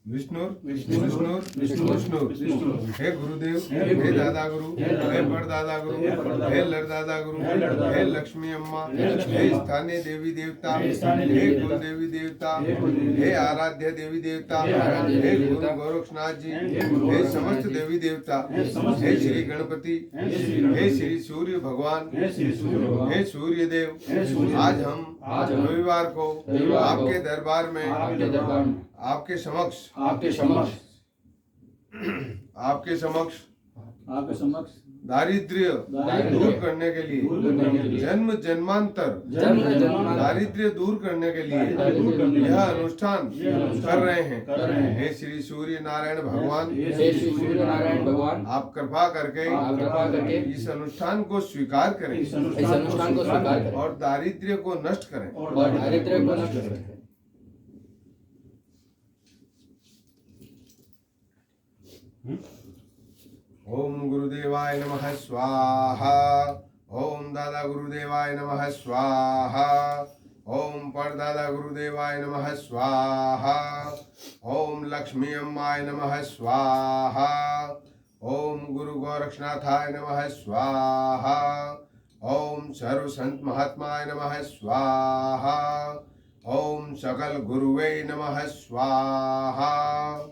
विष्णु विष्णु विष्णु। हे गुरुदेव, हे दादा गुरु, हे परदादा गुरु, हे लड़दादा गुरु, हे लक्ष्मी अम्मा, हे स्थानीय देवी देवता, हे कुल देवी देवता, हे आराध्य देवी देवता, हे गुरु गोरक्षनाथ जी, हे समस्त देवी देवता, हे श्री गणपति, हे श्री सूर्य भगवान, हे सूर्य देव। आज हम रविवार को आपके दरबार में आपके समक्ष दारिद्र्य दूर करने के लिए, जन्म जन्मांतर दारिद्र्य दूर करने के लिए यह अनुष्ठान कर रहे हैं। हे श्री सूर्य नारायण भगवान, आप कृपा करके इस अनुष्ठान को स्वीकार करें और दारिद्र्य को नष्ट करें। ओम गुरुदेवाय नमः स्वाहा। ओम दादा गुरुदेवाय नमः स्वाहा। ओम परदादा गुरुदेवाय नमः स्वाहा। ओम लक्ष्मी अम्माय नमः स्वाहा। ओम गुरु गोरक्षनाथाय नमः स्वाहा। ओम सर्व संत महात्माय नमः स्वाहा। ओम सकल गुरुवे नमः स्वाहा।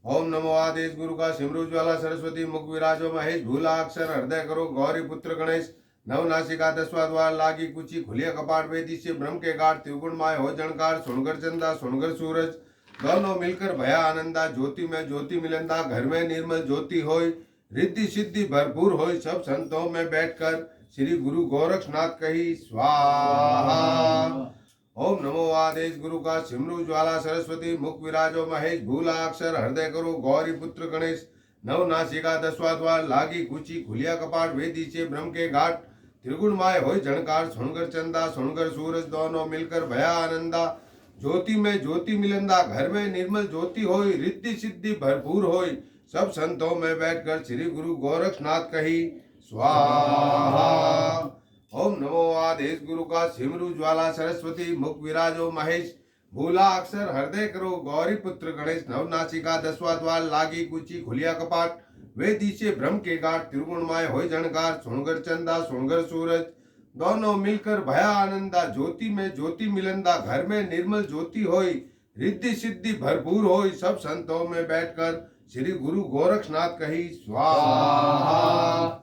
ओम नमो आदेश गुरु का सिमरु ज्वाला सरस्वती मुख विराजो महेश भूला अक्षर हृदय करो गौरी पुत्र गणेश नव नासिका दसवा द्वार लागी कुची खुलिया कपाट वेदी से ब्रह्म के गाढ़ त्रिगुण माय हो जनकार सुनगर चंदा सुनगर सूरज दोनों मिलकर भया आनंदा ज्योति में ज्योति मिलंदा घर में निर्मल ज्योति होय रिद्धि सिद्धि भरपूर होय सब संतों में बैठकर श्री गुरु गोरक्षनाथ कही स्वाहा। ओम नमो आदेश गुरु का सिमरु ज्वाला सरस्वती मुख विराजो महेश भूला अक्षर हृदय करो गौरी पुत्र गणेश नव नासिका दसवा द्वार लागी कुची खुलिया कपाट वेदी से ब्रह्म के घाट त्रिगुण माय होय झणकार सुनगर चंदा सुनगर सूरज दोनों मिलकर भया आनंदा ज्योति में ज्योति मिलंदा घर में निर्मल ज्योति होय रिद्धि सिद्धि भरपूर होय सब संतों में बैठकर श्री गुरु गोरक्षनाथ कही स्वाहा। ओम नमो आदेश गुरु का सिमरु ज्वाला सरस्वती मुख विराजो महेश भूला अक्षर हृदय करो गौरी पुत्र गणेश नव नासिका दसवा द्वार लागी कुची खुलिया कपाट वेदी से ब्रह्म के घाट त्रिगुणमय होय झणकार सुनगर चंदा सुनगर सूरज दोनों मिलकर भया आनंदा ज्योति में ज्योति मिलंदा घर में निर्मल ज्योति होय रिद्धि सिद्धि भरपूर होय सब संतों में बैठकर श्री गुरु गोरक्षनाथ कही स्वाहा।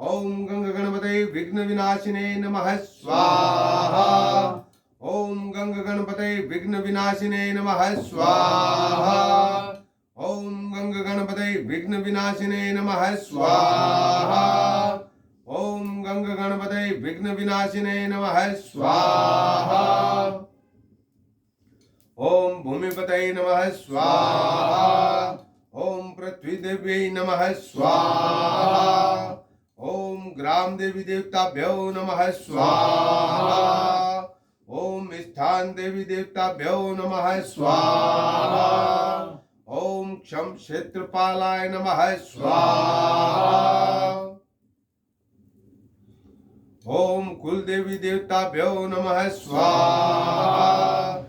ओम गंग गणपते विघ्न विनाशिने नमः स्वाहा। ओम गंग गणपते विघ्न विनाशिने नमः स्वाहा। ओम गंग गणपते विघ्न विनाशिने नमः स्वाहा। ओम गंग गणपते विघ्न विनाशिने नमः स्वाहा। ओम भूमिपतये नमः स्वाहा। ओम पृथ्वी देव्यै नमः स्वाहा। ओम ग्राम देवी देवताभ्यो नमः स्वाहा। ओम स्थान देवी देवताभ्यो नमः स्वाहा। ओम क्षम क्षेत्रपालाय नमः स्वाहा। ओम कुल देवी देवताभ्यो नमः स्वाहा।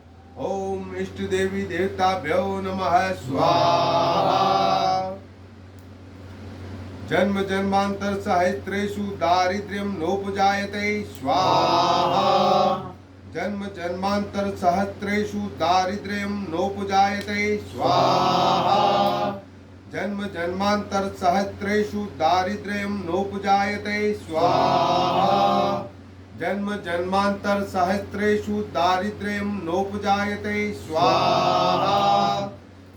ओम इष्ट देवी देवताभ्यो नमः स्वाहा। जन्म जन्मांतर सहस्रेषु दारिद्र्यं नोपजायते स्वाहा। जन्म जन्मांतर सहस्रेषु दारिद्र्यं नोपजायते स्वाहा। जन्म जन्मांतर सहस्रेषु दारिद्र्यं नोपजायते स्वाहा। जन्म जन्मांतर सहस्रेषु दारिद्र्यं नोपजायते स्वाहा।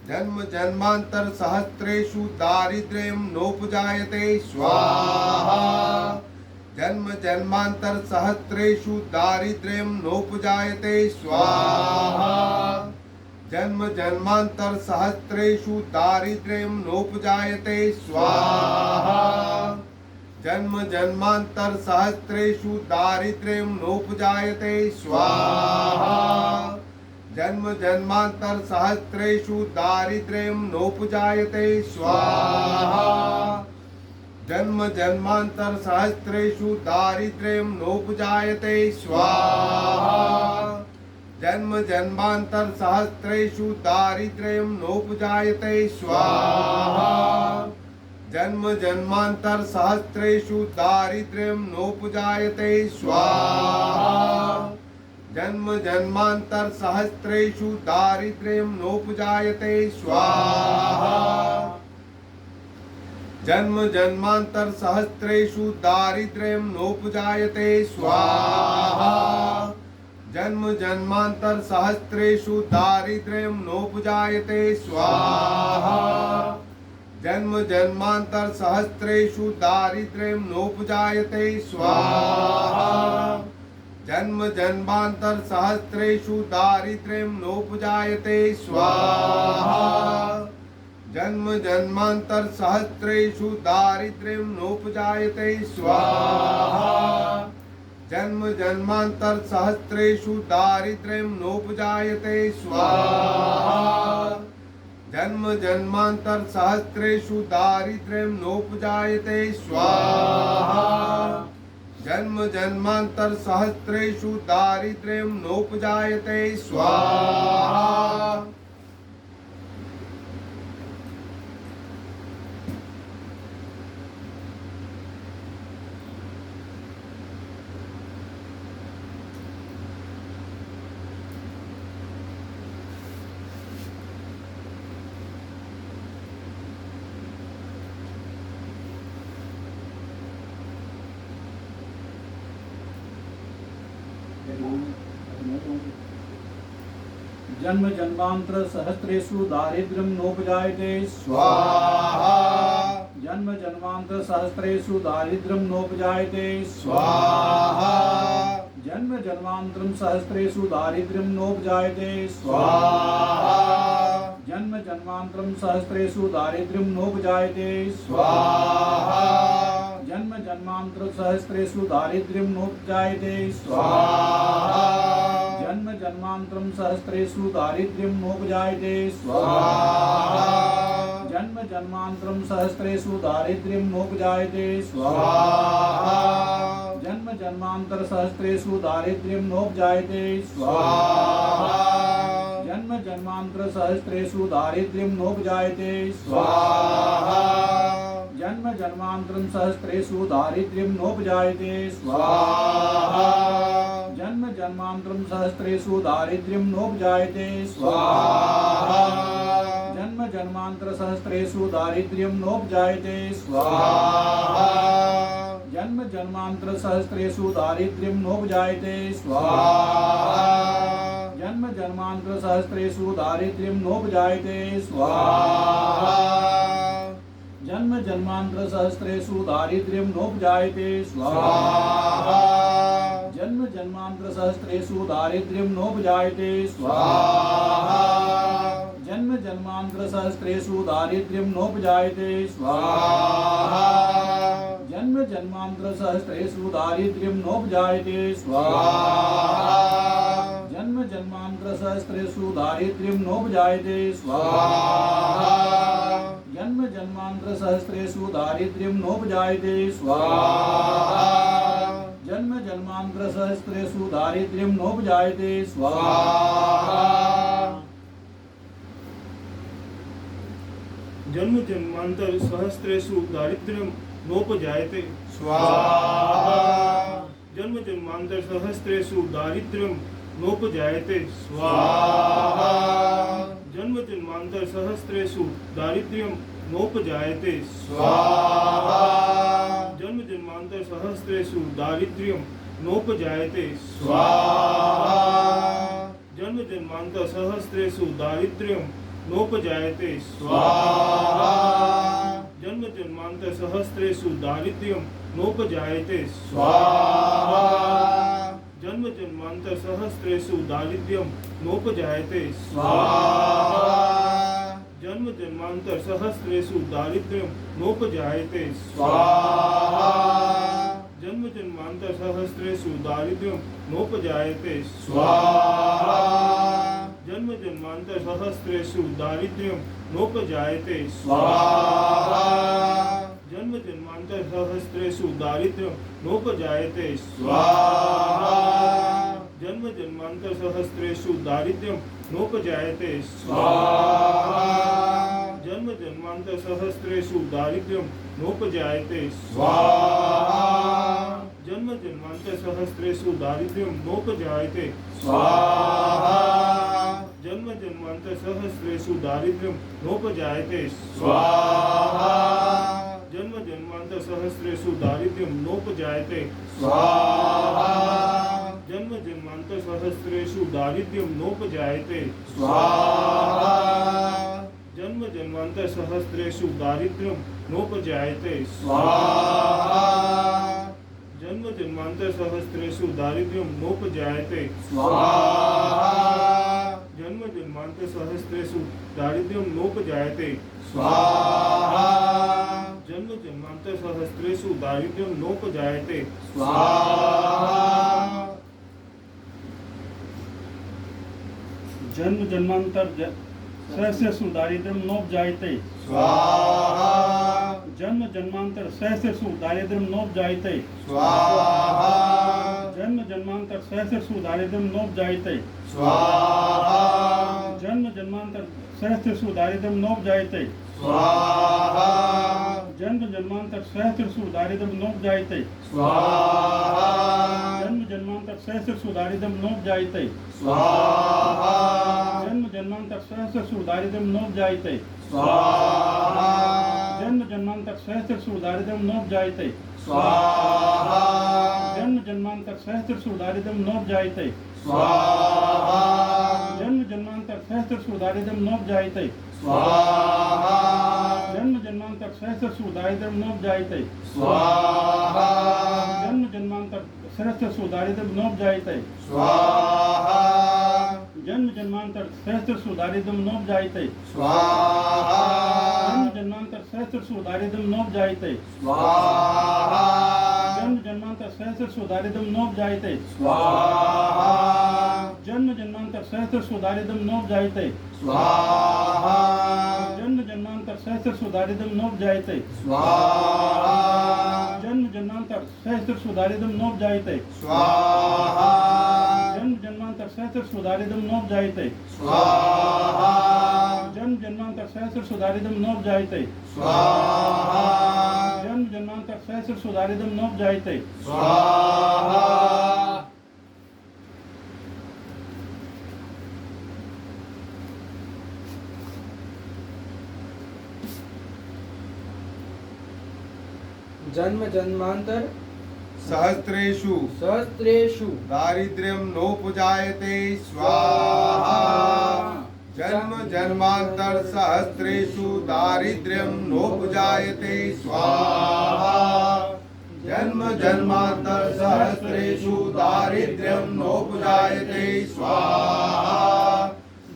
जन्म जन्मांतर सहस्रेषु दारिद्र्यं नोपजायते स्वाहा। जन्म जन्मांतर सहस्रेषु दारिद्र्यं नोपजायते स्वाहा। जन्म जन्मांतर सहस्रेषु दारिद्र्यं नोपजायते स्वाहा। जन्म जन्मांतर सहस्रेषु दारिद्र्यं नोपजायते स्वाहा। जन्म जन्मांतर सहस्रेषु दारिद्र्यं नोपजायते स्वाहा। जन्म जन्मांतर सहस्रेषु दारिद्र्यं नोपजायते स्वाहा। जन्म जन्मांतर सहस्रेषु दारिद्र्यं नोपजायते स्वाहा जन्म जन्मांतर सहस्रेषु दारिद्र्यं नोपजायते स्वाहा जन्म जन्मांतर सहस्रेषु दारिद्र्यं नोपजायते स्वाहा जन्म जन्मांतर सहस्रेषु दारिद्र्यं नोपजायते स्वाहा जन्म जन्मांतर सहस्रेषु दारिद्र्यं नोपजायते स्वाहा जन्म जन्मांतर सहस्रेषु दारिद्र्यं नोपजायते स्वाहा जन्म जन्मांतर सहस्रेषु दारिद्र्यं नोपजायते स्वाहा जन्म जन्मांतर सहस्रेषु दारिद्र्यं नोपजायते स्वाहा जन्म जन्मांतर सहस्रेषु दारिद्र्यं नोपजायते स्वाहा जन्म जन्मांतर सहस्रेषु दारिद्र्यं नोपजायते स्वाहा जन्म जन्मांतर सहस्रेषु दारिद्र्यं नोपजायते स्वाहा जन्म जन्मांतर सहस्रेषु दारिद्र्यं नोपजायते स्वाहा जन्म जन्मांतर सहस्रेषु दारिद्र्यं नोपजायते स्वाहा जन्म जन्मांतरं सहस्रेषु दारिद्र्यं नोपजायते स्वाहा जन्म जन्मांतरं सहस्रेषु दारिद्र्यं नोपजायते स्वाहा जन्म जन्मांतर सहस्रेषु दारिद्र्यं नोपजायते स्वाहा जन्म जन्मांतरं सहस्रेषु दारिद्र्यं नोपजायते स्वाहा जन्म जन्मांतरं सहस्रेषु दारिद्र्यं नोपजायते स्वाहा जन्म जन्मांतर सहस्रेषु दारिद्र्यं नोपजायते स्वाहा जन्म जन्मांतर सहस्रेषु दारिद्र्यं नोपजायते स्वाहा जन्म जन्मांतरं सहस्रेषु दारिद्र्यं नोपजायते स्वाहा जन्म जन्मांतरं सहस्रेषु दारिद्र्यं नोपजायते स्वाहा जन्म जन्मांतर सहस्रेषु दारिद्र्यं नोपजायते स्वाहा जन्म जन्मांतर सहस्रेषु दारिद्र्यं नोपजायते स्वाहा जन्म जन्मांतर सहस्रेषु दारिद्र्यं नोपजायते स्वाहा जन्म जन्मांतर सहस्रेषु दारिद्र्यं नोपजायते स्वाहा जन्म जन्मांतर सहस्रेषु दारिद्र्यं नोपजायते स्वाहा जन्म जन्मांतर सहस्रेषु दारिद्र्यं नोपजायते स्वाहा जन्म जन्मांतर सहस्रेषु दारिद्र्यं नोपजायते स्वाहा जन्म जन्मांतर सहस्रेषु दारिद्र्यं नोपजायते स्वाहा जन्म जन्मांतर सहस्रेषु दारिद्र्यं नोपजायते स्वाहा जन्म जन्मांतर सहस्रेषु दारिद्र्यं नोपजायते स्वाहा जन्म जन्मांतर सहस्रेषु दारिद्र्यं नोपजायते स्वाहा जन्म जन्मांतर सहस्रेषु दारिद्र्यं नोपजायते स्वाहा जन्म जन्मांतर सहस्रेषु दारिद्र्यं नोपजायते स्वाहा जन्म जन्मांतर सहस्रेषु दारिद्र्यं नोपजायते स्वाहा जन्म जन्मांतर सहस्रेषु दारिद्र्यं नोपजायते स्वाहा जन्म जन्मांतर सहस्रेषु दारिद्र्यं नोपजायते स्वाहा जन्म जन्मांतर सहस्रेषु दारिद्र्यं नोपजायते स्वाहा जन्म जन्मांतर सहस्रेषु दारिद्र्यं नोपजायते स्वाहा जन्म जन्मांतर सहस्रेषु दारिद्र्यं नोपजायते स्वाहा जन्म जन्मांतर सहस्रेषु दारिद्र्यं नोपजायते स्वाहा जन्म जन्मांतर सहस्रेषु दारिद्र्यं नोपजायते स्वाहा जन्म जन्मांतर सहस्रेषु दारिद्र्यं नोपजायते स्वाहा जन्म जन्मांतर सहस्रेषु दारिद्र्यं नोपजायते स्वाहा जन्म जन्मांतर सहस्रेषु दारिद्र्यं नोपजायते स्वाहा जन्म जन्मांतर सहस्रेषु दारिद्र्यं नोपजायते स्वाहा जन्म जन्मांतर सहस्रेषु दारिद्र्यं नोपजायते स्वाहा जन्म जन्मांतर सहस्रेषु दारिद्र्यं नोपजायते स्वाहा जन्म जन्मांतर सहस्रेषु दारिद्र्यं नोपजायते स्वाहा जन्म जन्मांतर सहस्रेषु दारिद्र्यं नोपजायते स्वाहा जन्म जन्मांतर सहस्रेषु दारिद्र्यं नोपजायते स्वाहा जन्म जन्मांतर सहस्रेषु दारिद्र्यं नोपजायते स्वाहा जन्म जन्मांतर सहस्रेषु दारिद्र्यं नोपजायते स्वाहा जन्म जन्मांतर सहस्रेषु दारिद्र्यं नोपजायते स्वाहा जन्म जन्मांतर सहस्रेषु दारिद्र्यं नोपजायते स्वाहा जन्म जन्मांतर सहस्रेषु दारिद्र्यं नोपजायते स्वाहा जन्म जन्मांतर सहस्रेषु दारिद्र्यं नोपजायते स्वाहा जन्म जन्मांतर सहस्रेषु दारिद्र्यं नोपजायते स्वाहा जन्म जन्मांतर सहस्रेषु दारिद्र्यं नोपजायते स्वाहा जन्म जन्मांतर सहस्रेषु दारिद्र्यं नोपजायते स्वाहा जन्म जन्मांतर सहस्रेषु दारिद्र्यं नोपजायते स्वाहा जन्म जन्मांतर सहस्रेषु दारिद्र्यं नोपजायते स्वाहा जन्म जन्मांतर सहस्रेषु दारिद्र्यं नोपजायते स्वाहा जन्म जन्मांतर सहस्रेषु दारिद्र्यं नोपजायते स्वाहा जन्म जन्मांतर सहस्रेषु दारिद्र्यं नोपजायते स्वाहा जन्म जन्मांतर सहस्रेषु दारिद्र्यं नोपजायते स्वाहा जन्म जन्मांतर सहस्रेषु दारिद्र्यं नोपजायते स्वाहा जन्म जन्मांतर सहस्रेषु दारिद्र्यं नोपजायते स्वाहा जन्म जन्मांतर सहस्रेषु दारिद्र्यं नोपजायते स्वाहा जन्म जन्मांतर सहस्रेषु दारिद्र्यं नोपजायते स्वाहा जन्म जन्मांतर सहस्रेषु दारिद्र्यं नोपजायते स्वाहा जन्म जन्मांतर सहस्रेषु दारिद्र्यं नोपजायते स्वाहा जन्म जन्मांतर सहस्रेषु दारिद्र्यं नोपजायते स्वाहा जन्म जन्मांतर सहस्रेषु सहस्रेषु दारिद्र्यं नोपजायते स्वाहा जन्म जन्मांतर सहस्रेषु दारिद्र्यं नोपजायते स्वाहा जन्म जन्मांतर सहस्रेषु दारिद्र्यं नोपजायते स्वाहा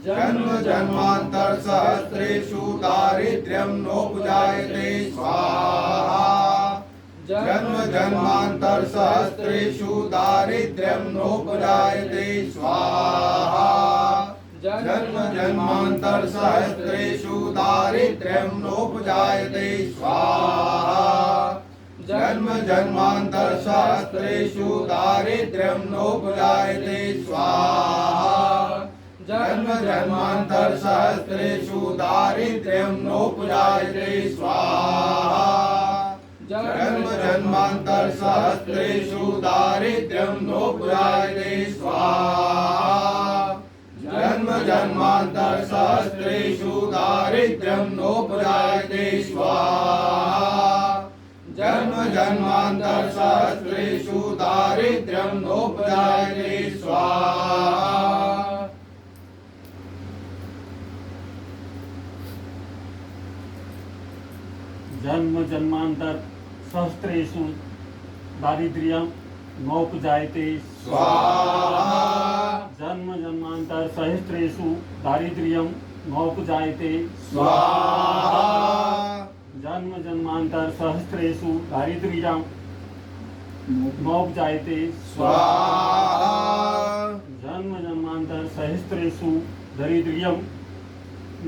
जन्म जन्मांतर सहस्रेषु दारिद्र्यं नोपजायते स्वाहा जन्म जन्मांतर सहस्रेषु दारिद्र्यं नोपजायते स्वाहा जन्म जन्मांतर सहस्रेषु दारिद्र्यं नोपजायते स्वाहा जन्म जन्मांतर सहस्रेषु दारिद्र्यं नोपजायते स्वाहा जन्म जन्मांतर सहस्रेषु दारिद्र्यं नोपजायते स्वाहा जन्म जन्मांतर सहस्रेषु दारिद्र्यं नोपजायते स्वाहा जन्म जन्मांतर सहस्रेषु दारिद्र्यं नोपजायते स्वाहा जन्म जन्मांतर सहस्रेषु दारिद्र्यं नोपजायते स्वाहा जन्म जन्मांतर सहस्रेषु दारिद्र्यं नोपजायते स्वाहा जन्म जन्मांतर सहस्रेषु दारिद्र्यं नोपजायते स्वाहा जन्म जन्मांतर सहस्रेषु दारिद्र्यं नोपजायते स्वाहा जन्म जन्मांतर सहस्रेषु दारिद्र्यं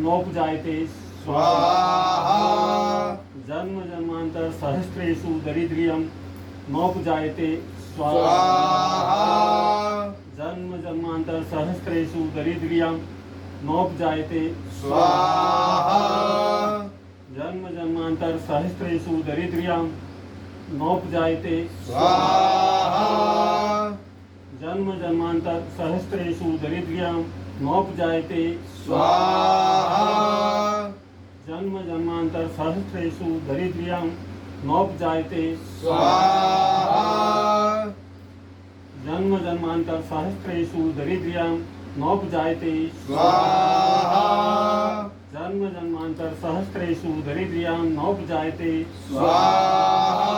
नोपजायते स्वाहा जन्म जन्मांतर सहस्रेषु दारिद्र्यं नोपजायते स्वाहा जन्म जन्मांतर सहस्रेषु दरिद्र्यं नोपजायते स्वाहा जन्म जन्मांतर सहस्रेषु दरिद्र्यं नोपजायते स्वाहा जन्म जन्मांतर सहस्रेषु दरिद्र्यं नोपजायते स्वाहा जन्म जन्मांतर सहस्रेषु दरिद्र्यं नोपजायते स्वाहा जन्म जन्मांतर सहस्रेषु दरिद्र्यं नोपजायते स्वाहा जन्म जन्मांतर सहस्रेषु दरिद्र्यं नोपजायते स्वाहा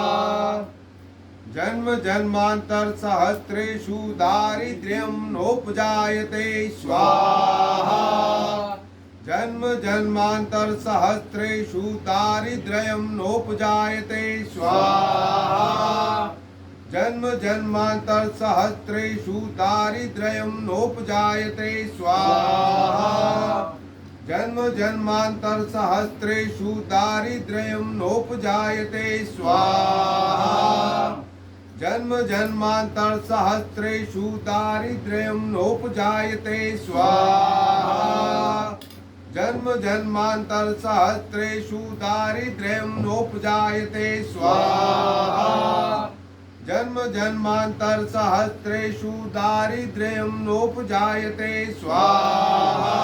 जन्म जन्मांतर सहस्रेषु दारिद्र्यं नोपजायते स्वाहा जन्म जन्मांतर सहस्रेषु दारिद्र्यं नोपजायते स्वाहा जन्म जन्मांतर सहस्रेषु दारिद्र्यं नोपजायते स्वाहा जन्म जन्मांतर सहस्रेषु दारिद्र्यं नोपजायते स्वाहा जन्म जन्मांतर सहस्रेषु दारिद्र्यं नोपजायते स्वाहा जन्म जन्मांतर सहस्रेषु दारिद्र्यं नोपजायते स्वाहा जन्म जन्मांतर सहस्रेषु दारिद्र्यं नोपजायते स्वाहा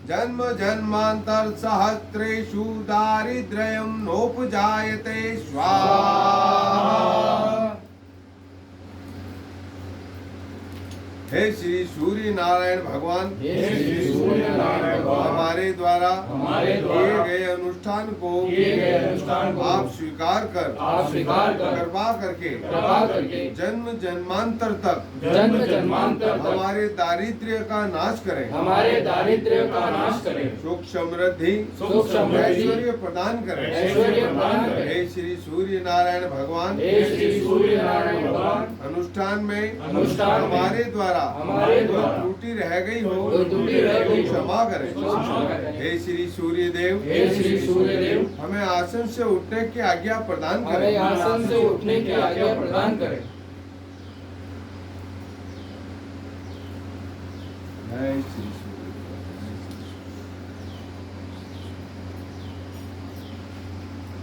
जन्म जन्मांतर सहस्रेषु दारिद्र्यं नोपजायते स्वाहा। हे श्री सूर्य नारायण भगवान हे श्री सूर्य नारायण भगवान हमारे द्वारा हमारे द्वारा किए गए अनुष्ठान को आप स्वीकार कर कृपा करके जन्म जन्मांतर तक हमारे दारिद्र्य का नाश करें सुख समृद्धि ऐश्वर्य प्रदान करें हे श्री सूर्य नारायण भगवान अनुष्ठान में हमारे द्वारा कोई त्रुटि रह गई हो क्षमा करें हे श्री सूर्य देव हमें आसन से उठने की आज्ञा प्रदान करें जय श्री